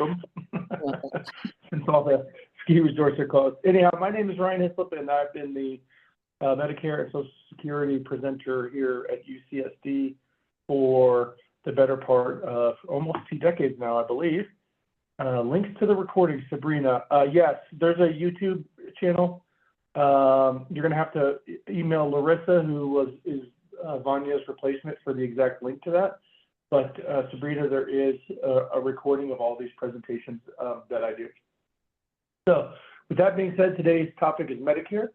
welcome. Since all the ski resorts are closed. Anyhow, my name is Ryan Hyslop, and I've been the Medicare and Social Security presenter here at UCSD for the better part of almost 2 decades now, I believe. Links to the recording, Sabrina. Yes, there's a YouTube channel. You're going to have to email Larissa, who is Vanya's replacement, for the exact link to that. But Sabrina, there is a recording of all these presentations that I do. So with that being said, today's topic is Medicare.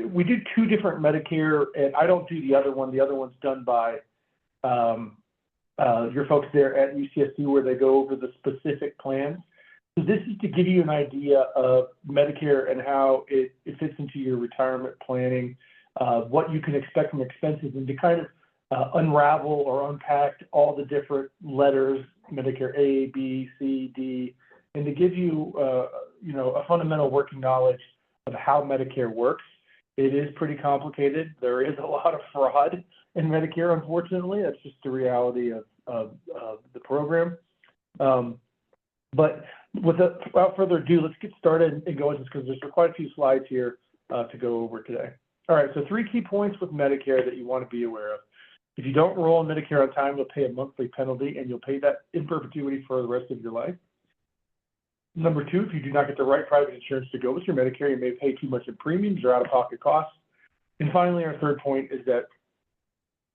We do 2 different Medicare, and I don't do the other one. The other one's done by your folks there at UCSD, where they go over the specific plans. So this is to give you an idea of Medicare and how it fits into your retirement planning, what you can expect from expenses, and to kind of unravel or unpack all the different letters, Medicare A, B, C, D, and to give you, a fundamental working knowledge of how Medicare works. It is pretty complicated. There is a lot of fraud in Medicare, unfortunately. That's just the reality of the program. But without further ado, let's get started and go into this, because there's quite a few slides here to go over today. All right, so 3 key points with Medicare that you want to be aware of. If you don't enroll in Medicare on time, you'll pay a monthly penalty, and you'll pay that in perpetuity for the rest of your life. Number 2, if you do not get the right private insurance to go with your Medicare, you may pay too much in premiums or out-of-pocket costs. And finally, our 3rd point is that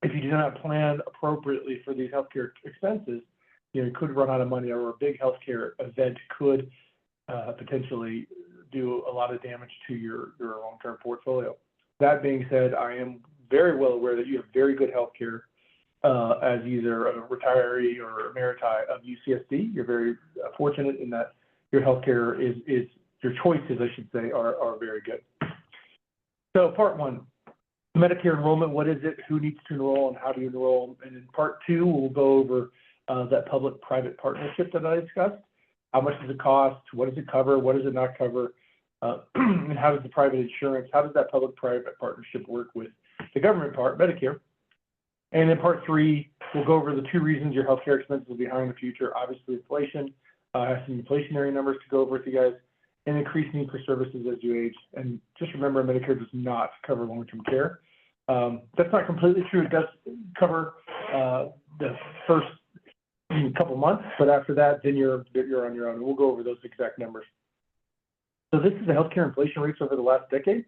if you do not plan appropriately for these healthcare expenses, you could run out of money, or a big healthcare event could potentially do a lot of damage to your long-term portfolio. That being said, I am very well aware that you have very good healthcare as either a retiree or emeriti of UCSD. You're very fortunate in that your healthcare is your choices, I should say, are very good. So part 1, Medicare enrollment. What is it? Who needs to enroll, and how do you enroll? And in part 2, we'll go over that public-private partnership that I discussed. How much does it cost? What does it cover? What does it not cover? And how does the private insurance, how does that public-private partnership work with the government part, Medicare? And in part 3, we'll go over the 2 reasons your healthcare expenses will be higher in the future. Obviously, inflation. I have some inflationary numbers to go over with you guys, and increased need for services as you age. And just remember, Medicare does not cover long-term care. That's not completely true. It does cover the first couple months, but after that, then you're on your own. And we'll go over those exact numbers. So this is the healthcare inflation rates over the last decade.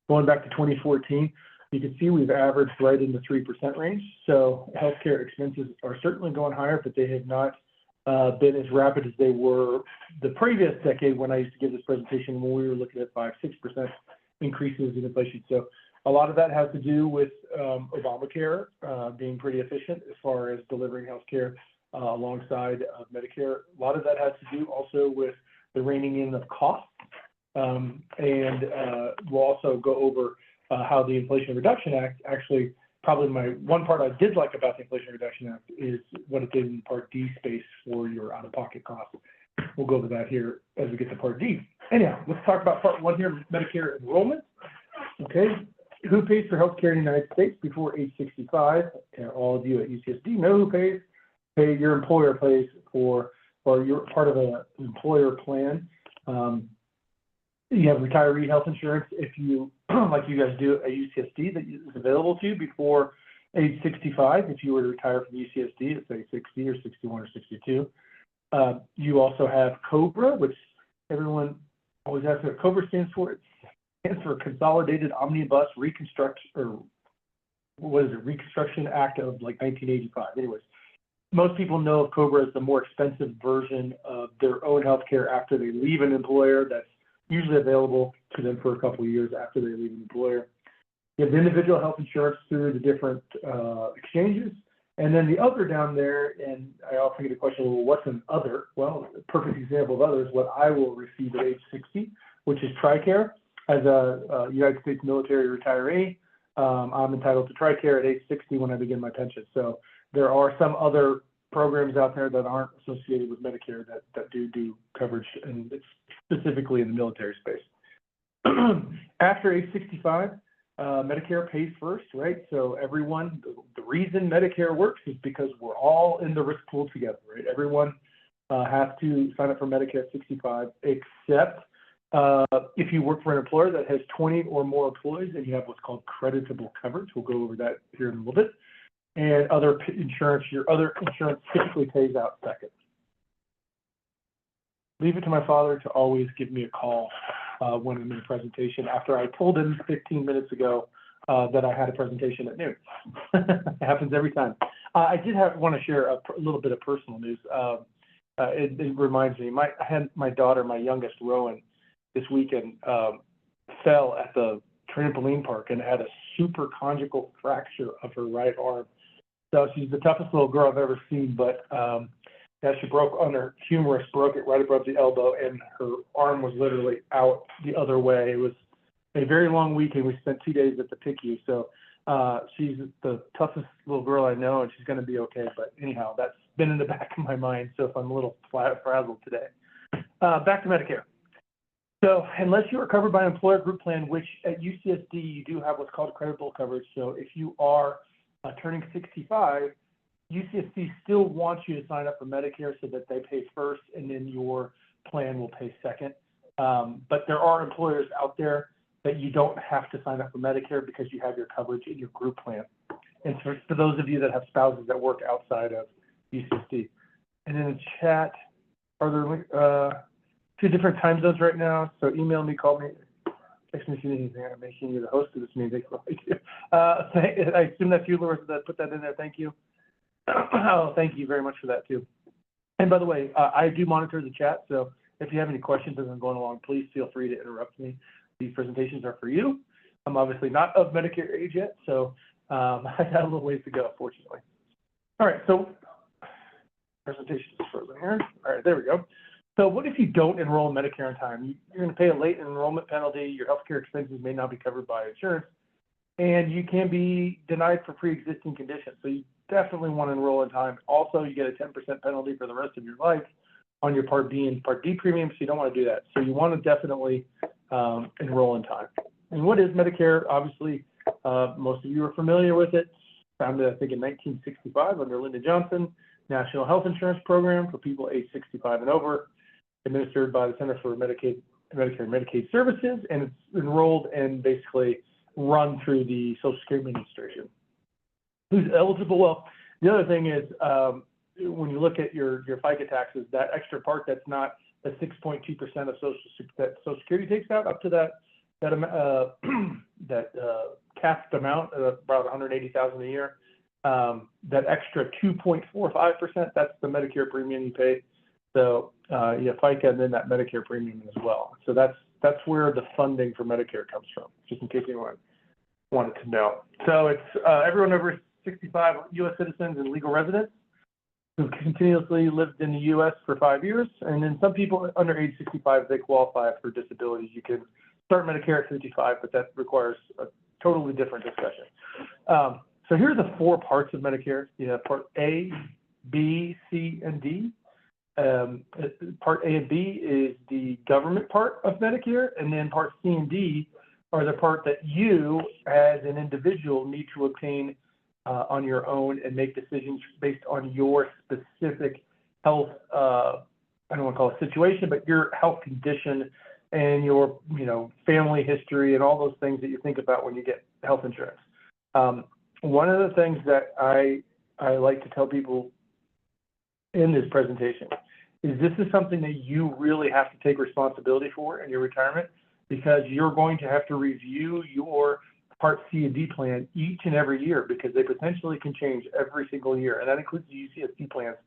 Going back to 2014, you can see we've averaged right in the 3% range. So healthcare expenses are certainly going higher, but they have not been as rapid as they were the previous decade when I used to give this presentation, when we were looking at 5-6% increases in inflation. So a lot of that has to do with Obamacare being pretty efficient as far as delivering healthcare alongside of Medicare. A lot of that has to do also with the reining in of costs. And we'll also go over how the Inflation Reduction Act actually, probably one part I did like about the Inflation Reduction Act is what it did in Part D space for your out-of-pocket costs. We'll go over that here as we get to Part D. Anyhow, let's talk about Part 1 here, Medicare enrollment. Okay, who pays for health care in the United States before age 65? And all of you at UCSD know who pays. Your employer pays for, or you're part of an employer plan. You have retiree health insurance if you, like you guys do at UCSD, that is available to you before age 65. If you were to retire from UCSD at say 60 or 61 or 62. You also have COBRA, which everyone always asks what COBRA stands for. It stands for Consolidated Omnibus Reconstruction, or what is it, Reconstruction Act of like 1985. Anyways, most people know of COBRA as the more expensive version of their own health care after they leave an employer. That's usually available to them for a couple of years after they leave an employer. You have individual health insurance through the different exchanges. And then the other down there, and I often get a question, well, what's an other? Well, a perfect example of other is what I will receive at age 60, which is TRICARE. As a United States military retiree, I'm entitled to TRICARE at age 60 when I begin my pension. So there are some other programs out there that aren't associated with Medicare that do coverage, and it's specifically in the military space. After age 65, Medicare pays first, right? So everyone, the reason Medicare works is because we're all in the risk pool together, right? Everyone have to sign up for Medicare at 65, except if you work for an employer that has 20 or more employees and you have what's called creditable coverage. We'll go over that here in a little bit. And other insurance, your other insurance typically pays out second. Leave it to my father to always give me a call when I'm in a presentation after I told him 15 minutes ago that I had a presentation at noon. It happens every time. I did want to share a little bit of personal news. It reminds me, I had my daughter, my youngest, Rowan, this weekend fell at the trampoline park and had a supraconjugal fracture of her right arm. So she's the toughest little girl I've ever seen, but she broke on her humerus, broke it right above the elbow, and her arm was literally out the other way. It was a very long weekend. We spent 2 days at the PICU. So she's the toughest little girl I know, and she's going to be okay. But anyhow, that's been in the back of my mind. So if I'm a little frazzled today. Back to Medicare. So unless you are covered by an employer group plan, which at UCSD you do have what's called creditable coverage. So if you are turning 65, UCSD still wants you to sign up for Medicare so that they pay first and then your plan will pay second. But there are employers out there that you don't have to sign up for Medicare because you have your coverage in your group plan. And for those of you that have spouses that work outside of UCSD. And in the chat, are there 2 different time zones right now? So email me, call me, text me if you need anything. I'm making you the host of this meeting. I assume that's you, Laura, that put that in there. Thank you. Oh, thank you very much for that too. And by the way, I do monitor the chat, so if you have any questions as I'm going along, please feel free to interrupt me. These presentations are for you. I'm obviously not of Medicare age yet, so I got a little ways to go, fortunately. All right, so presentation is further here. All right, there we go. So what if you don't enroll in Medicare in time? You're going to pay a late enrollment penalty. Your healthcare expenses may not be covered by insurance, and you can be denied for pre-existing conditions. So you definitely want to enroll in time. Also, you get a 10% penalty for the rest of your life on your Part B and Part D premiums, so you don't want to do that. So you want to definitely enroll in time. And what is Medicare? Obviously, most of you are familiar with it. Founded, I think, in 1965 under Lyndon Johnson, National Health Insurance Program for people age 65 and over, administered by the Center for Medicare and Medicaid Services, and it's enrolled and basically run through the Social Security Administration. Who's eligible? Well, the other thing is when you look at your FICA taxes, that extra part that's not the 6.2% of that Social Security takes out up to that capped amount of about $180,000 a year. That extra 2.45%, that's the Medicare premium you pay. So you have FICA and then that Medicare premium as well. So that's where the funding for Medicare comes from, just in case anyone wanted to know. So it's everyone over 65 U.S. citizens and legal residents who've continuously lived in the U.S. for 5 years. And then some people under age 65, they qualify for disabilities. You can start Medicare at 55, but that requires a totally different discussion. So here are the 4 parts of Medicare. You have Part A, B, C, and D. Part A and B is the government part of Medicare, and then Part C and D are the part that you, as an individual, need to obtain on your own and make decisions based on your specific health, I don't want to call it situation, but your health condition and your, family history and all those things that you think about when you get health insurance. One of the things that I like to tell people in this presentation is this is something that you really have to take responsibility for in your retirement, because you're going to have to review your Part C and D plan each and every year, because they potentially can change every single year. And that includes the UCSD plans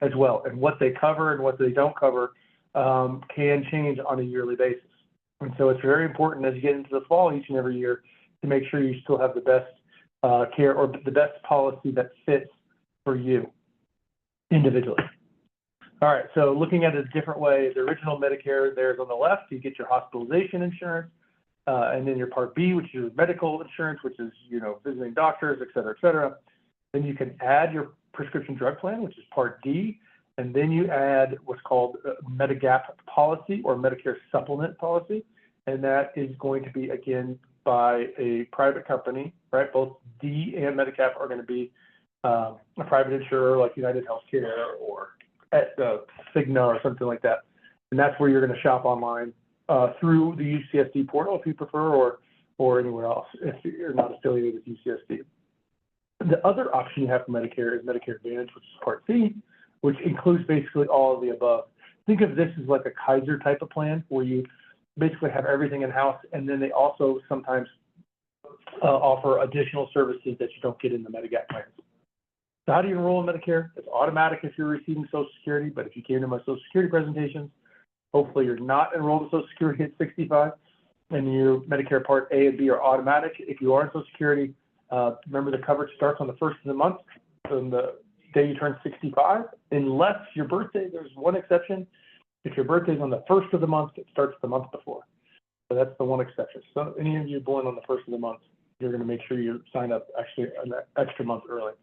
as well. And what they cover and what they don't cover can change on a yearly basis. And so it's very important as you get into the fall each and every year to make sure you still have the best care or the best policy that fits for you individually. All right, so looking at it a different way, the original Medicare, there's on the left, you get your hospitalization insurance, and then your Part B, which is medical insurance, which is, visiting doctors, et cetera, et cetera. Then you can add your prescription drug plan, which is Part D, and then you add what's called Medigap policy or Medicare supplement policy, and that is going to be, again, by a private company, right? Both D and Medigap are going to be a private insurer like United Healthcare or Cigna or something like that. And that's where you're going to shop online through the UCSD portal if you prefer, or anywhere else if you're not affiliated with UCSD. The other option you have for Medicare is Medicare Advantage, which is Part C, which includes basically all of the above. Think of this as like a Kaiser type of plan where you basically have everything in-house, and then they also sometimes offer additional services that you don't get in the Medigap plans. So how do you enroll in Medicare? It's automatic if you're receiving Social Security, but if you came to my Social Security presentations, hopefully you're not enrolled in Social Security at 65, and your Medicare Part A and B are automatic. If you are in Social Security, remember the coverage starts on the first of the month, from the day you turn 65, unless your birthday, there's one exception. If your birthday is on the first of the month, it starts the month before. So that's the one exception. So any of you born on the first of the month, you're going to make sure you sign up actually an extra month early.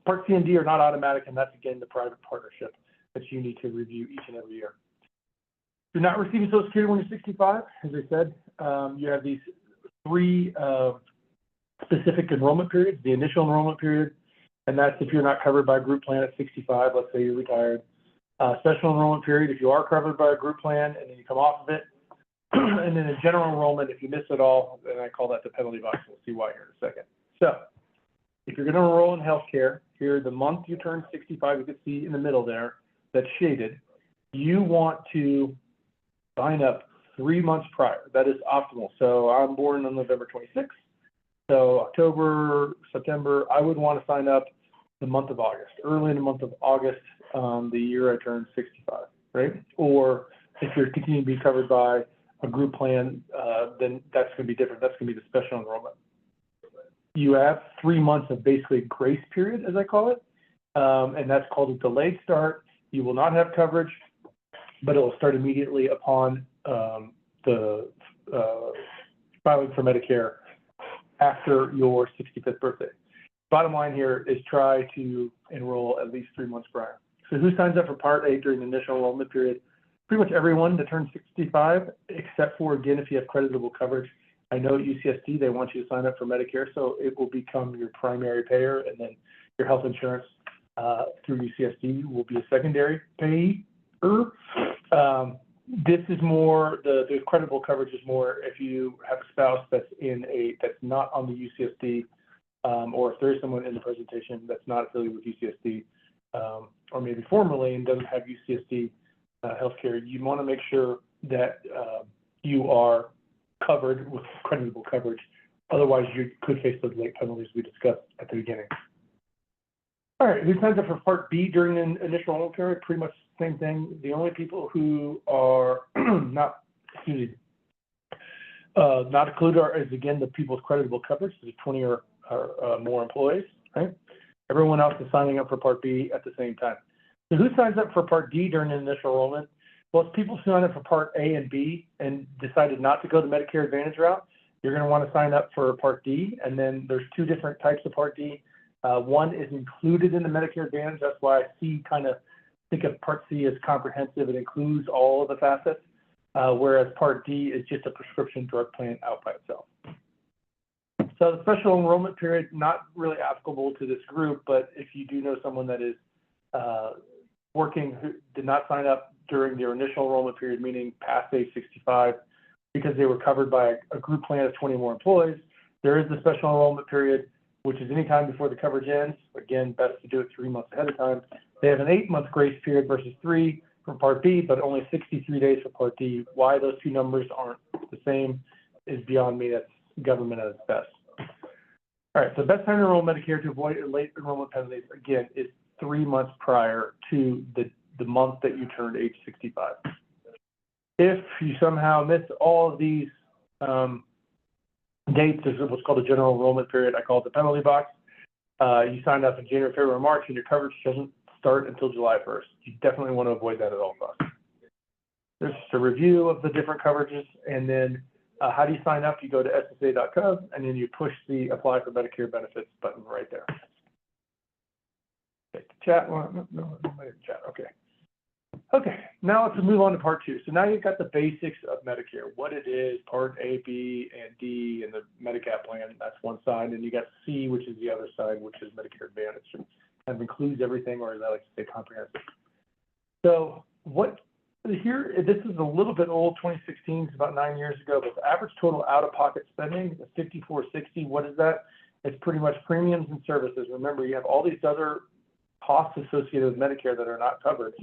Part C and D are not automatic, and that's, again, the private partnership that you need to review each and every year. If you're not receiving Social Security when you're 65, as I said, you have these three specific enrollment periods. The initial enrollment period, and that's if you're not covered by a group plan at 65, let's say you're retired. Special enrollment period, if you are covered by a group plan and then you come off of it. And then a general enrollment, if you miss it all, and I call that the penalty box. We'll see why here in a second. So if you're going to enroll in healthcare, here the month you turn 65, you can see in the middle there, that's shaded. You want to sign up 3 months prior. That is optimal. So I'm born on November 26th. So October, September, I would want to sign up the month of August, early in the month of August, the year I turned 65, right? Or if you're continuing to be covered by a group plan, then that's going to be different. That's going to be the special enrollment. You have 3 months of basically grace period, as I call it, and that's called a delayed start. You will not have coverage, but it will start immediately upon the filing for Medicare after your 65th birthday. Bottom line here is try to enroll at least 3 months prior. So who signs up for Part A during the initial enrollment period? Pretty much everyone that turns 65, except for, again, if you have creditable coverage. I know at UCSD, they want you to sign up for Medicare, so it will become your primary payer, and then your health insurance through UCSD will be a secondary payer. This is more, the creditable coverage is more if you have a spouse that's not on the UCSD, or if there's someone in the presentation that's not affiliated with UCSD, or maybe formerly and doesn't have UCSD healthcare, you want to make sure that you are covered with creditable coverage. Otherwise, you could face those late penalties we discussed at the beginning. All right, who signs up for Part B during the initial enrollment period? Pretty much the same thing. The only people who are not included is, again, the people with creditable coverage, so 20 or more employees, right? Everyone else is signing up for Part B at the same time. So who signs up for Part D during the initial enrollment? Well, it's people who sign up for Part A and B and decided not to go the Medicare Advantage route. You're going to want to sign up for Part D, and then there's two different types of Part D. One is included in the Medicare Advantage. That's why I think of Part C as comprehensive. It includes all of the facets, whereas Part D is just a prescription drug plan out by itself. So the special enrollment period, not really applicable to this group, but if you do know someone that is working who did not sign up during their initial enrollment period, meaning past age 65, because they were covered by a group plan of 20 more employees, there is the special enrollment period, which is any time before the coverage ends. Again, best to do it 3 months ahead of time. They have an 8-month grace period versus 3 for Part B, but only 63 days for Part D. Why those two numbers aren't the same is beyond me. That's government at its best. All right, so best time to enroll Medicare to avoid late enrollment penalties, again, is 3 months prior to the month that you turned age 65. If you somehow miss all of these dates, there's what's called a general enrollment period. I call it the penalty box. You signed up in January, February, March, and your coverage doesn't start until July 1st. You definitely want to avoid that at all costs. There's just a review of the different coverages, and then how do you sign up? You go to ssa.gov, and then you push the Apply for Medicare Benefits button right there. Okay, chat. No, chat. Okay. Okay, now let's move on to Part 2. So now you've got the basics of Medicare, what it is, Part A, B, and D, and the Medigap plan. That's one side, and you got C, which is the other side, which is Medicare Advantage, and kind of includes everything, or as I like to say, comprehensive. So this is a little bit old, 2016, it's about 9 years ago, but the average total out-of-pocket spending is $54.60. What is that? It's pretty much premiums and services. Remember, you have all these other costs associated with Medicare that are not covered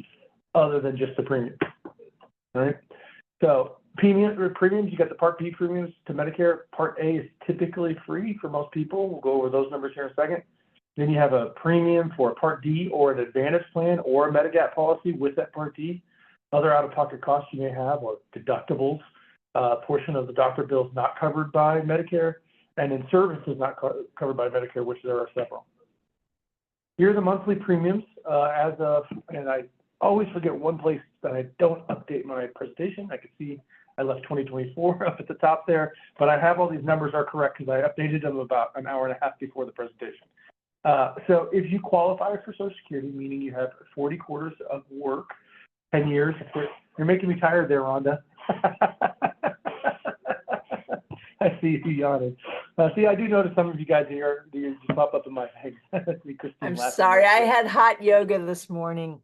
other than just the premium, right? So premiums, you got the Part B premiums to Medicare. Part A is typically free for most people. We'll go over those numbers here in a second. Then you have a premium for a Part D or an Advantage plan or a Medigap policy with that Part D. Other out-of-pocket costs you may have are deductibles, portion of the doctor bills not covered by Medicare, and then services not covered by Medicare, which there are several. Here are the monthly premiums as of, and I always forget one place that I don't update my presentation. I can see I left 2024 up at the top there, but I have all these numbers are correct because I updated them about an hour and a half before the presentation. So if you qualify for Social Security, meaning you have 40 quarters of work, 10 years, you're making me tired there, Rhonda. I see you yawning. See, I do notice some of you guys here, you just pop up in my head. I'm sorry, I had hot yoga this morning.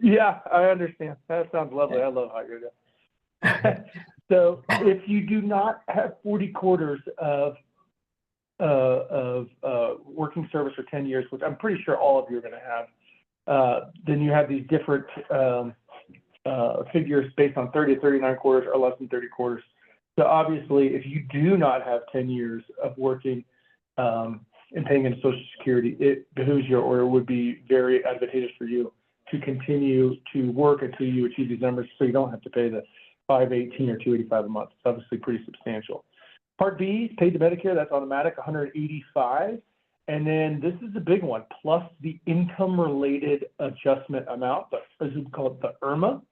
Yeah, I understand. That sounds lovely. I love hot yoga. So if you do not have 40 quarters of working service for 10 years, which I'm pretty sure all of you are going to have, then you have these different figures based on 30 to 39 quarters or less than 30 quarters. So obviously, if you do not have 10 years of working and paying into Social Security, it behooves you, or it would be very advantageous for you to continue to work until you achieve these numbers, so you don't have to pay the $518 or $285 a month. It's obviously pretty substantial. Part B, paid to Medicare, that's automatic, $185. And then this is the big one, plus the income-related adjustment amount, as we call it, the IRMA.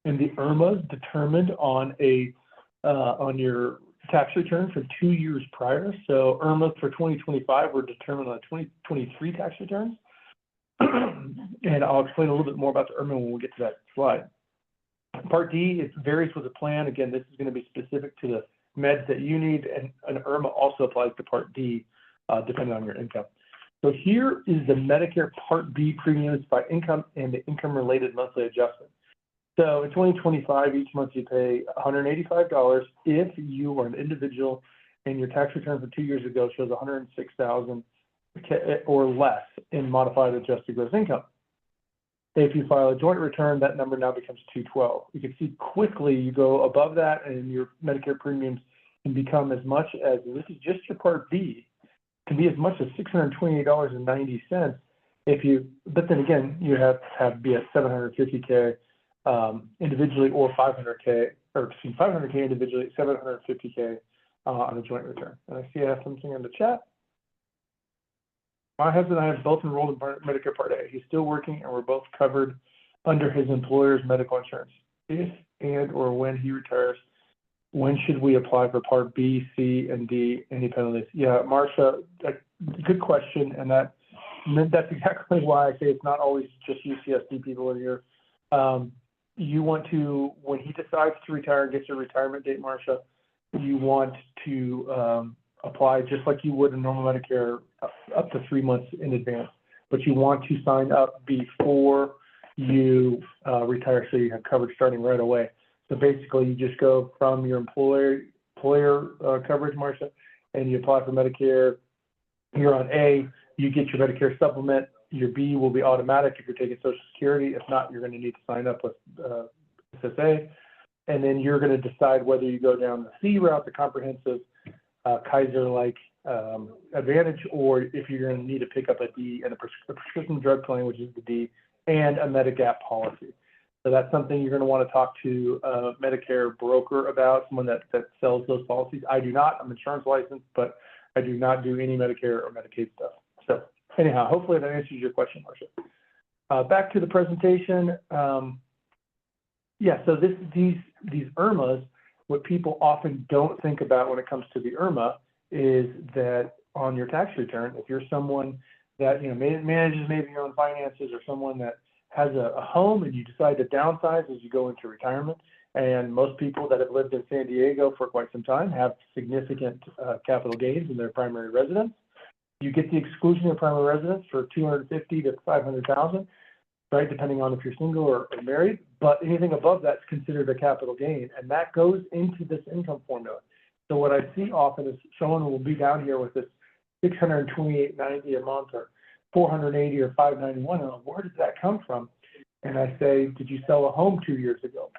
And the IRMA is determined on your tax return for 2 years prior. So IRMA for 2025 were determined on 2023 tax returns. And I'll explain a little bit more about the IRMA when we get to that slide. Part D, it varies with the plan. Again, this is going to be specific to the meds that you need, and an IRMA also applies to Part D, depending on your income. So here is the Medicare Part B premiums by income and the income-related monthly adjustment. So in 2025, each month you pay $185 if you are an individual and your tax return for 2 years ago shows $106,000 or less in modified adjusted gross income. If you file a joint return, that number now becomes $212. You can see quickly you go above that and your Medicare premiums can become as much as, and this is just your Part B, can be as much as $628.90 if you, but then again, you have to be at $750K individually or $500K, or excuse me, $500K individually, $750K on a joint return. And I see I have something in the chat. My husband and I have both enrolled in Medicare Part A. He's still working and we're both covered under his employer's medical insurance. If and or when he retires, when should we apply for Part B, C, and D? Any penalties? Yeah, Marcia, good question. And that's exactly why I say it's not always just UCSD people in here. You want to, when he decides to retire and gets a retirement date, Marcia, you want to apply just like you would in normal Medicare up to 3 months in advance. But you want to sign up before you retire so you have coverage starting right away. So basically, you just go from your employer coverage, Marcia, and you apply for Medicare. You're on A, you get your Medicare supplement. Your B will be automatic if you're taking Social Security. If not, you're going to need to sign up with SSA. And then you're going to decide whether you go down the C route, the comprehensive Kaiser-like Advantage, or if you're going to need to pick up a D and a prescription drug plan, which is the D, and a Medigap policy. So that's something you're going to want to talk to a Medicare broker about, someone that sells those policies. I do not. I'm insurance licensed, but I do not do any Medicare or Medicaid stuff. So anyhow, hopefully that answers your question, Marcia. Back to the presentation. Yeah, so these IRMAs, what people often don't think about when it comes to the IRMA is that on your tax return, if you're someone that manages maybe your own finances, or someone that has a home and you decide to downsize as you go into retirement, and most people that have lived in San Diego for quite some time have significant capital gains in their primary residence. You get the exclusion of primary residence for $250,000 to $500,000. right? Depending on if you're single or married, but anything above that's considered a capital gain, and that goes into this income formula. So what I see often is someone will be down here with this $628.90 a month or $480 or $591. And where does that come from? And I say, did you sell a home 2 years ago?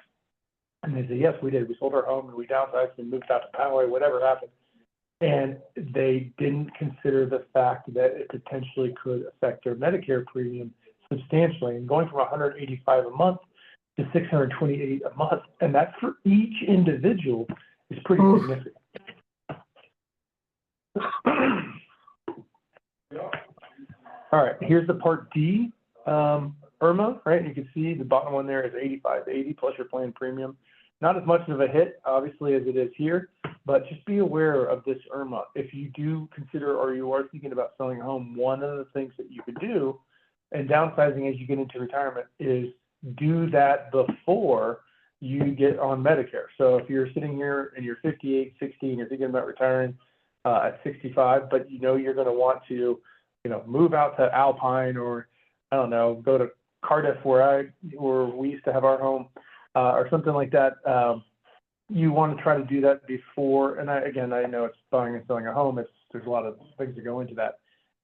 And they say, yes, we did. We sold our home and we downsized and moved out to Poway, whatever happened. And they didn't consider the fact that it potentially could affect their Medicare premium substantially. And going from $185 a month to $628 a month, and that's for each individual, is pretty significant. All right, here's the Part D IRMA, right? You can see the bottom one there is $85.80 plus your plan premium. Not as much of a hit, obviously, as it is here, but just be aware of this IRMA. If you do consider or you are thinking about selling a home, one of the things that you could do, and downsizing as you get into retirement, is do that before you get on Medicare. So if you're sitting here and you're 58, 60, and you're thinking about retiring at 65, but you know you're going to want to, move out to Alpine or, I don't know, go to Cardiff where we used to have our home or something like that. You want to try to do that before, and I know it's buying and selling a home. There's a lot of things that go into that.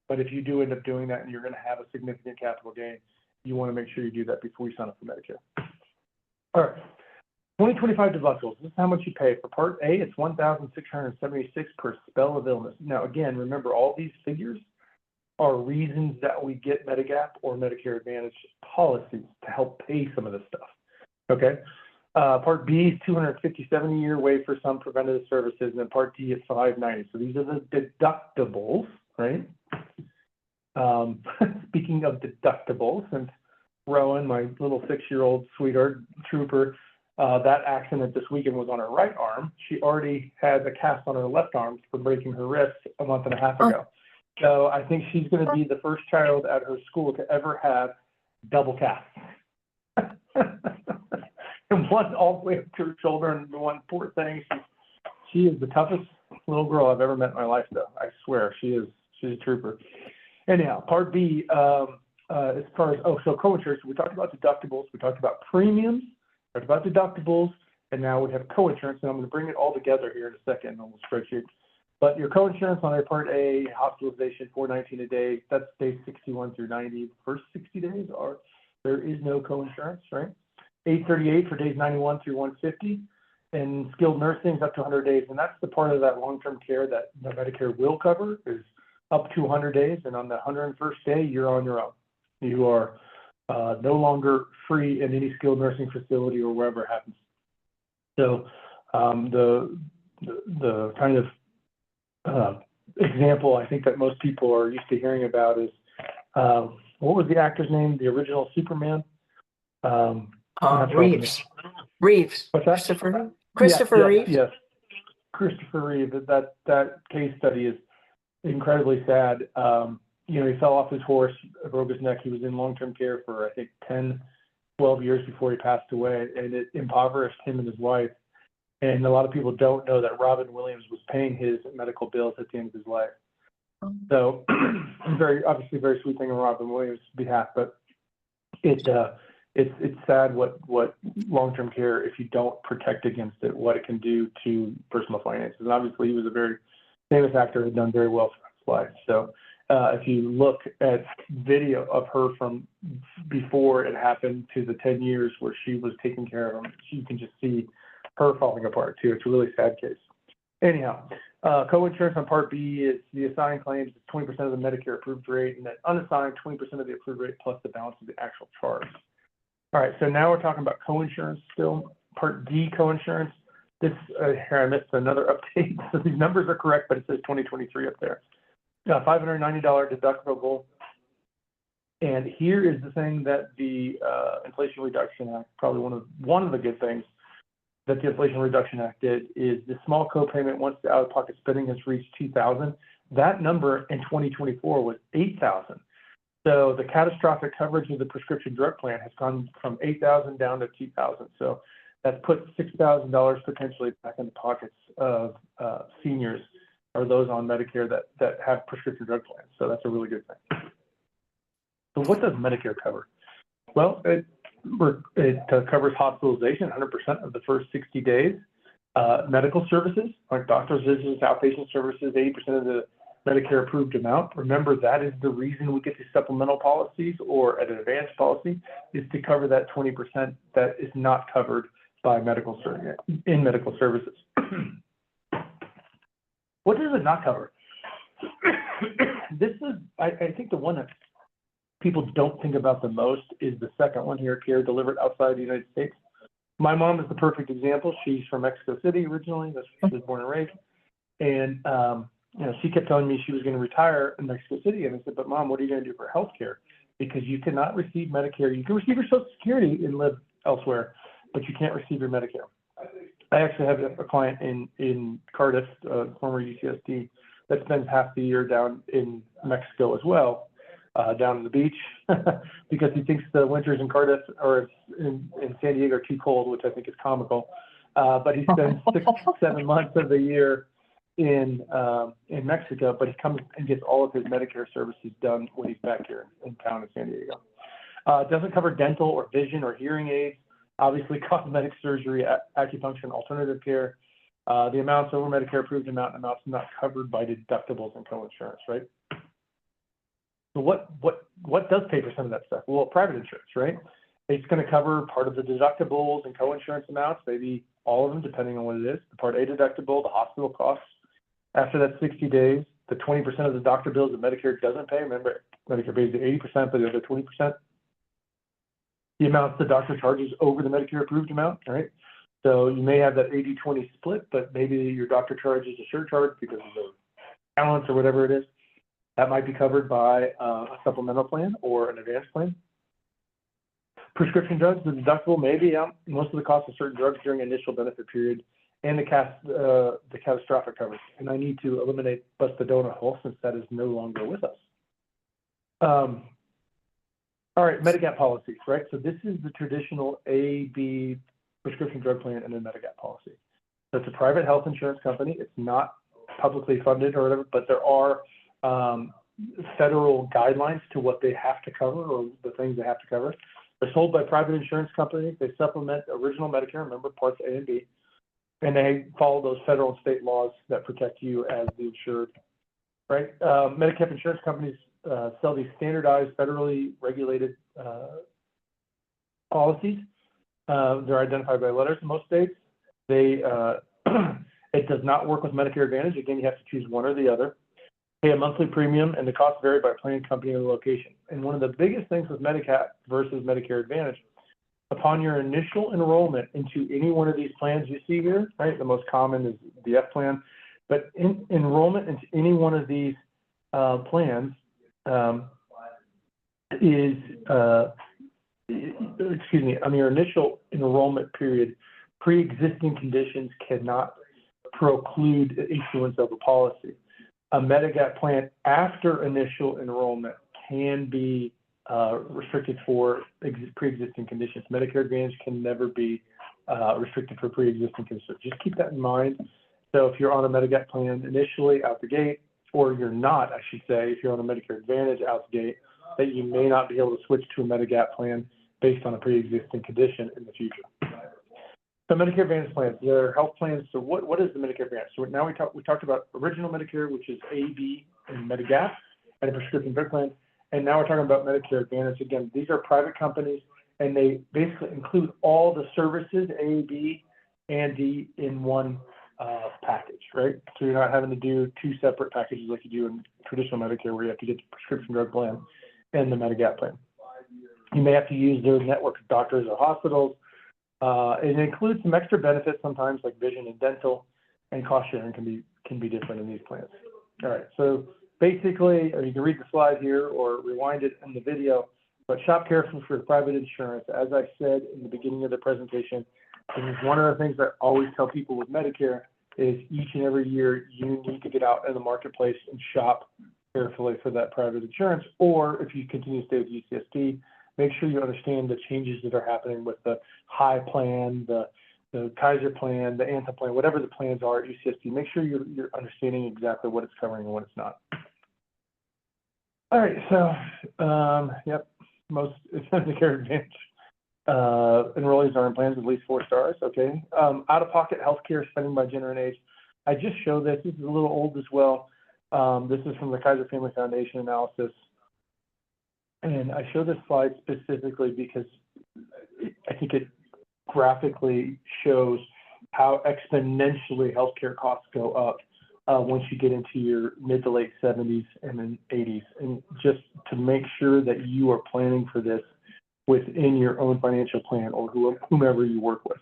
But if you do end up doing that and you're going to have a significant capital gain, you want to make sure you do that before you sign up for Medicare. All right. 2025 deductibles. This is how much you pay. For Part A, it's $1,676 per spell of illness. Now, again, remember, all these figures are reasons that we get Medigap or Medicare Advantage policies to help pay some of this stuff. Okay. Part B is $257 a year, waived for some preventative services, and then Part D is $590. So these are the deductibles, right? Speaking of deductibles, since Rowan, my little 6-year-old sweetheart trooper, that accident this weekend was on her right arm. She already had a cast on her left arm for breaking her wrist a month and a half ago. So I think she's going to be the first child at her school to ever have double casts. And one all the way up to her shoulder, and one poor thing. She is the toughest little girl I've ever met in my life, though. I swear, she's a trooper. Anyhow, Part B, as far as, so co-insurance, we talked about deductibles, we talked about premiums, we talked about deductibles, and now we have co-insurance, and I'm going to bring it all together here in a second on the spreadsheet. But your co-insurance on your Part A, hospitalization, $419 a day, that's days 61 through 90. The first 60 days there is no co-insurance, right? $838 for days 91 through 150, and skilled nursing is up to 100 days, and that's the part of that long-term care that the Medicare will cover is up to 100 days, and on the 101st day, you're on your own. You are no longer free in any skilled nursing facility or wherever it happens. So the kind of example I think that most people are used to hearing about is, what was the actor's name? The original Superman? Reeves. What's that? Christopher Reeves. Yes. Christopher Reeve. That case study is incredibly sad. He fell off his horse, broke his neck. He was in long-term care for, I think, 10, 12 years before he passed away, and it impoverished him and his wife. And a lot of people don't know that Robin Williams was paying his medical bills at the end of his life. So, obviously very sweet thing on Robin Williams' behalf, but it's sad what long-term care, if you don't protect against it, what it can do to personal finances. And obviously, he was a very famous actor who had done very well for his life. So, if you look at video of her from before it happened to the 10 years where she was taking care of him, you can just see her falling apart too. It's a really sad case. Anyhow, co-insurance on Part B is the assigned claims is 20% of the Medicare approved rate, and then unassigned 20% of the approved rate plus the balance of the actual charge. All right, so now we're talking about co-insurance still. Part D co-insurance. This here I missed another update. So these numbers are correct, but it says 2023 up there. $590 deductible. And here is the thing that the Inflation Reduction Act, probably one of the good things that the Inflation Reduction Act did, is the small copayment once the out-of-pocket spending has reached $2,000. That number in 2024 was $8,000. So the catastrophic coverage of the prescription drug plan has gone from $8,000 down to $2,000. So that puts $6,000 potentially back in the pockets of seniors or those on Medicare that have prescription drug plans. So that's a really good thing. So what does Medicare cover? Well, it covers hospitalization 100% of the first 60 days. Medical services, like doctor's visits, outpatient services, 80% of the Medicare approved amount. Remember, that is the reason we get these supplemental policies or an advanced policy, is to cover that 20% that is not covered by medical services. What does it not cover? This is, I think, the one that people don't think about the most is the second one here, care delivered outside the United States. My mom is the perfect example. She's from Mexico City originally. That's where she was born and raised. And, you know, she kept telling me she was going to retire in Mexico City. And I said, but Mom, what are you going to do for health care? Because you cannot receive Medicare. You can receive your Social Security and live elsewhere, but you can't receive your Medicare. I actually have a client in Cardiff, former UCSD, that spends half the year down in Mexico as well, down on the beach, because he thinks the winters in Cardiff or in San Diego are too cold, which I think is comical. But he spends 6 to 7 months of the year in Mexico, but he comes and gets all of his Medicare services done when he's back here in town in San Diego. It doesn't cover dental or vision or hearing aids, obviously cosmetic surgery, acupuncture, and alternative care. The amounts over Medicare approved amount and amounts not covered by deductibles and co-insurance, right? So what does pay for some of that stuff? Well, private insurance, right? It's going to cover part of the deductibles and co-insurance amounts, maybe all of them, depending on what it is. The Part A deductible, the hospital costs. After that 60 days, the 20% of the doctor bills that Medicare doesn't pay. Remember, Medicare pays the 80%, but the other 20%. The amounts the doctor charges over the Medicare approved amount, right? So you may have that 80-20 split, but maybe your doctor charges a surcharge because of the balance or whatever it is. That might be covered by a supplemental plan or an advanced plan. Prescription drugs, the deductible may be out. Most of the cost of certain drugs during initial benefit period, and the catastrophic coverage. And I need to eliminate bust the donut hole since that is no longer with us. All right, Medigap policies, right? So this is the traditional A, B prescription drug plan and a Medigap policy. So it's a private health insurance company. It's not publicly funded or whatever, but there are federal guidelines to what they have to cover or the things they have to cover. They're sold by private insurance companies. They supplement original Medicare, remember, Parts A and B, and they follow those federal and state laws that protect you as the insured, right? Medicare insurance companies sell these standardized, federally regulated policies. They're identified by letters in most states. It does not work with Medicare Advantage. Again, you have to choose one or the other. Pay a monthly premium, and the costs vary by plan, company, and location. And one of the biggest things with Medicare versus Medicare Advantage, upon your initial enrollment into any one of these plans you see here, right? The most common is the F plan, but enrollment into any one of these plans on your initial enrollment period, pre-existing conditions cannot preclude issuance of a policy. A Medigap plan after initial enrollment can be restricted for pre-existing conditions. Medicare Advantage can never be restricted for pre-existing conditions. Just keep that in mind. So if you're on a Medigap plan initially out the gate, or you're not, I should say, if you're on a Medicare Advantage out the gate, that you may not be able to switch to a Medigap plan based on a pre-existing condition in the future. So Medicare Advantage plans, they're health plans. So what is the Medicare Advantage? So now we talked about original Medicare, which is A, B, and Medigap, and a prescription drug plan. And now we're talking about Medicare Advantage. Again, these are private companies, and they basically include all the services, A, B, and D in one package, right? So you're not having to do two separate packages like you do in traditional Medicare, where you have to get the prescription drug plan and the Medigap plan. You may have to use their network of doctors or hospitals. It includes some extra benefits sometimes, like vision and dental, and cost sharing can be different in these plans. All right, so basically, you can read the slide here or rewind it in the video, but shop carefully for private insurance. As I said in the beginning of the presentation, this is one of the things that I always tell people with Medicare is each and every year you need to get out in the marketplace and shop carefully for that private insurance, or if you continue to stay with UCSD, make sure you understand the changes that are happening with the high plan, the Kaiser plan, the Anthem plan, whatever the plans are at UCSD. Make sure you're understanding exactly what it's covering and what it's not. All right, so, yep, most Medicare Advantage enrollees are in plans with at least 4 stars, okay? Out-of-pocket healthcare spending by gender and age. I just showed this. This is a little old as well. This is from the Kaiser Family Foundation analysis. And I show this slide specifically because I think it graphically shows how exponentially healthcare costs go up once you get into your mid to late 70s and then 80s. And just to make sure that you are planning for this within your own financial plan or whomever you work with.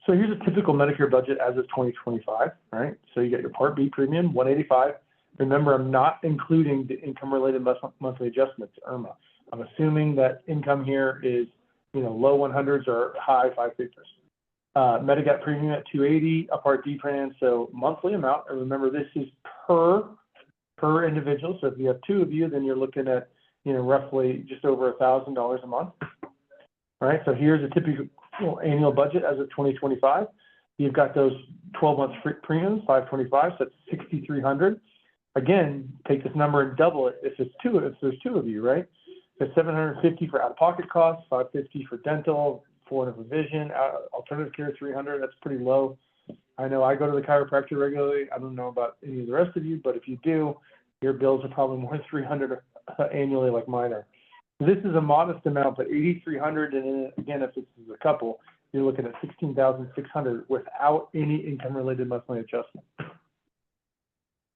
So here's a typical Medicare budget as of 2025, right? So you got your Part B premium, $185. Remember, I'm not including the income-related monthly adjustments, IRMA. I'm assuming that income here is, low 100s or high 5 figures. Medigap premium at $280, a Part D plan, so monthly amount. And remember, this is per individual. So if you have 2 of you, then you're looking at, roughly just over $1,000 a month. All right, so here's a typical annual budget as of 2025. You've got those 12-month premiums, $525, so that's $6,300. Again, take this number and double it if there's 2 of you, right? So $750 for out-of-pocket costs, $550 for dental, $400 for vision, alternative care $300. That's pretty low. I know I go to the chiropractor regularly. I don't know about any of the rest of you, but if you do, your bills are probably more than $300 annually, like mine are. This is a modest amount, but $8,300, and again, if this is a couple, you're looking at $16,600 without any income-related monthly adjustment.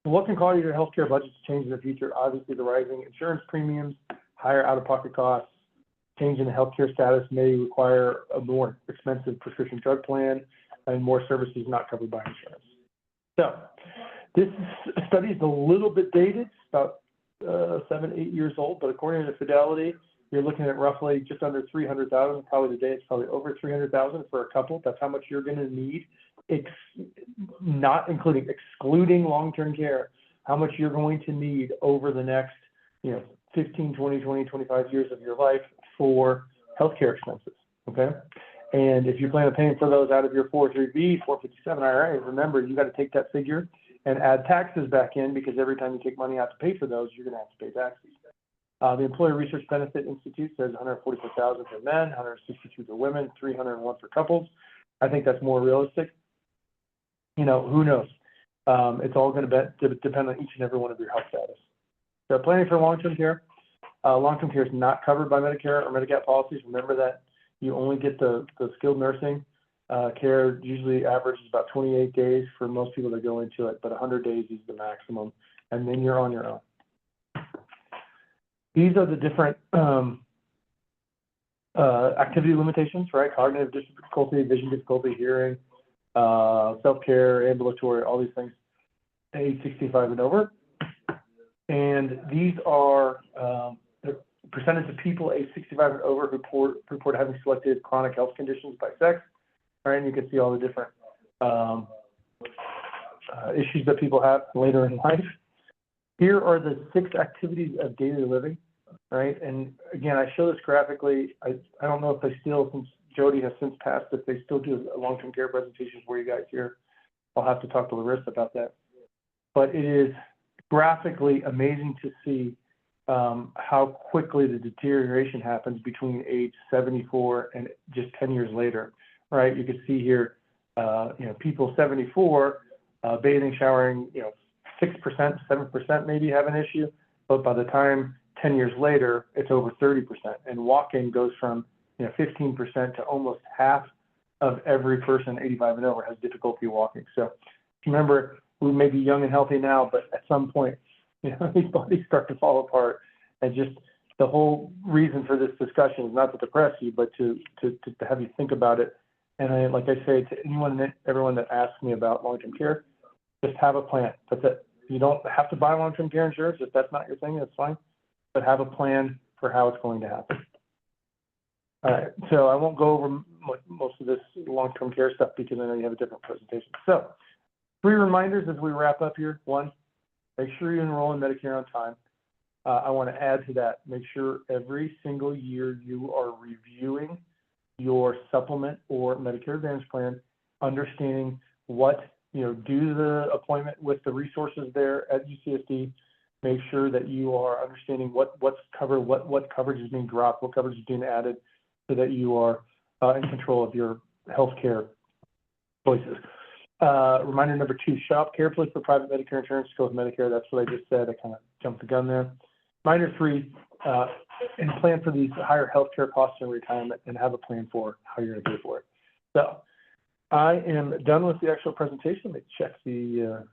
What can cause your healthcare budget to change in the future? Obviously, the rising insurance premiums, higher out-of-pocket costs, change in the healthcare status may require a more expensive prescription drug plan and more services not covered by insurance. So this study is a little bit dated, about 7-8 years old, but according to Fidelity, you're looking at roughly just under $300,000. Probably today it's probably over $300,000 for a couple. That's how much you're going to need, excluding long-term care, how much you're going to need over the next 15, 20, 25 years of your life for healthcare expenses, okay? And if you plan on paying for those out of your 403B, 457 IRA, remember, you got to take that figure and add taxes back in, because every time you take money out to pay for those, you're going to have to pay taxes. The Employer Research Benefit Institute says $144,000 for men, $162,000 for women, $301 for couples. I think that's more realistic. Who knows? It's all going to depend on each and every one of your health status. So planning for long-term care. Long-term care is not covered by Medicare or Medigap policies. Remember that you only get the skilled nursing care. Usually averages about 28 days for most people that go into it, but 100 days is the maximum, and then you're on your own. These are the different activity limitations, right? Cognitive difficulty, vision difficulty, hearing, self-care, ambulatory, all these things, age 65 and over. And these are the percentage of people age 65 and over who report having selected chronic health conditions by sex, right? And you can see all the different issues that people have later in life. Here are the 6 activities of daily living, right? And again, I show this graphically. I don't know if they still, since Jody has since passed, if they still do a long-term care presentation for you guys here. I'll have to talk to Larissa about that. But it is graphically amazing to see how quickly the deterioration happens between age 74 and just 10 years later, right? You can see here, people 74, bathing, showering, 6%, 7% maybe have an issue, but by the time 10 years later, it's over 30%. And walking goes from 15% to almost half of every person 85 and over has difficulty walking. So remember, we may be young and healthy now, but at some point, these bodies start to fall apart. And just the whole reason for this discussion is not to depress you, but to have you think about it. And like I say to everyone that asks me about long-term care, just have a plan. That's it. You don't have to buy long-term care insurance. If that's not your thing, that's fine. But have a plan for how it's going to happen. All right, so I won't go over most of this long-term care stuff because I know you have a different presentation. So 3 reminders as we wrap up here. 1, make sure you enroll in Medicare on time. I want to add to that, make sure every single year you are reviewing your supplement or Medicare Advantage plan, understanding what, do the appointment with the resources there at UCSD, Make sure that you are understanding what's covered, what coverage is being dropped, what coverage is being added, so that you are in control of your healthcare choices. Reminder number 2, shop carefully for private Medicare insurance. Go with Medicare. That's what I just said. I kind of jumped the gun there. Reminder 3, and plan for these higher healthcare costs in retirement, and have a plan for how you're going to pay for it. So I am done with the actual presentation. Let me check the